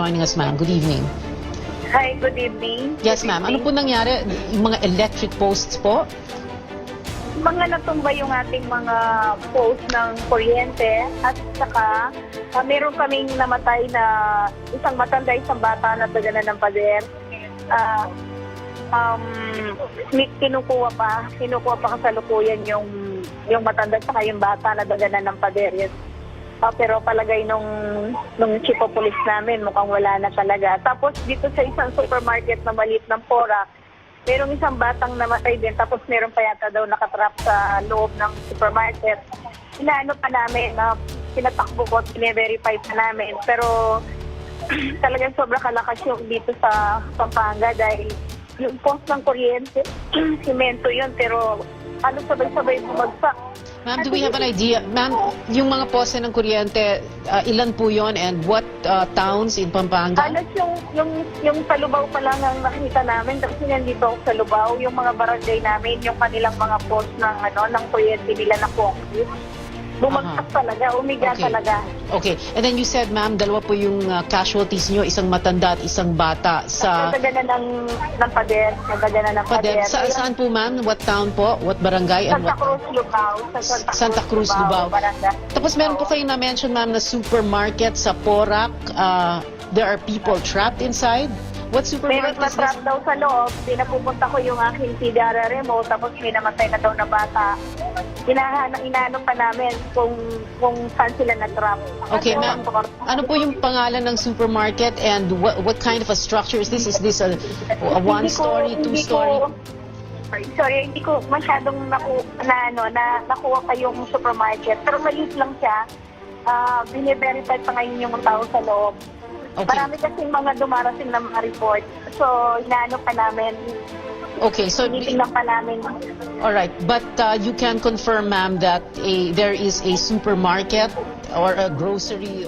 joining us, ma'am. Good evening. Hi, good evening. Yes, ma'am. Ano po nangyari? Yung mga electric posts po? Mga natumba yung ating mga post ng kuryente at saka meron kaming namatay na isang matanda, isang bata na daganan ng pader. Kinukuha pa kasalukuyan yung matanda saka yung bata na daganan ng pader. Yes. Pero palagay nung chief of police namin, mukhang wala na talaga. Tapos dito sa isang supermarket na maliit ng Porac, merong isang batang namatay din, tapos meron pa yata daw nakatrap sa loob ng supermarket. Inaano pa namin, pinatakbo ko, pine-verify pa namin. Pero talagang sobrang kalakas yung dito sa Pampanga dahil yung post ng kuryente, simento yun, pero ano sabay-sabay bumagsak. Ma'am, do we have an idea? Ma'am, yung mga poste ng kuryente, ilan po yon and what towns in Pampanga? Alas yung sa Lubao pa lang ang nakita namin kasi nandito ako sa Lubao, yung mga barangay namin, yung kanilang mga post ng kuryente nila na concrete. Bumagsak talaga, umiga talaga. Okay. And then you said, ma'am, dalawa po yung casualties nyo, isang matanda at isang bata sa... Nadaganan ng pader. Nadaganan ng pader. Saan po, ma'am? What town po? What barangay? Santa Cruz, Lubao. Santa Cruz, Lubao. Tapos meron po kayo na-mention, ma'am, na supermarket sa Porac. There are people trapped inside. What supermarket is this? Meron na-trap daw sa loob. Pinapupunta ko yung aking CDR remote, tapos may namatay na daw na bata. Inaano pa namin kung saan sila na-trap. Okay, ma'am. Ano po yung pangalan ng supermarket and what kind of a structure is this? Is this a one-story, two-story? Sorry, hindi ko masyadong nakuha pa yung supermarket. Pero maliit lang siya. Bine-verify pa ngayon yung tao sa loob. Okay. Marami kasi mga dumarating na mga report. So, inaano pa namin. Okay, so... Tinitingnan pa namin. Alright, but you can confirm, ma'am, that there is a supermarket or a grocery...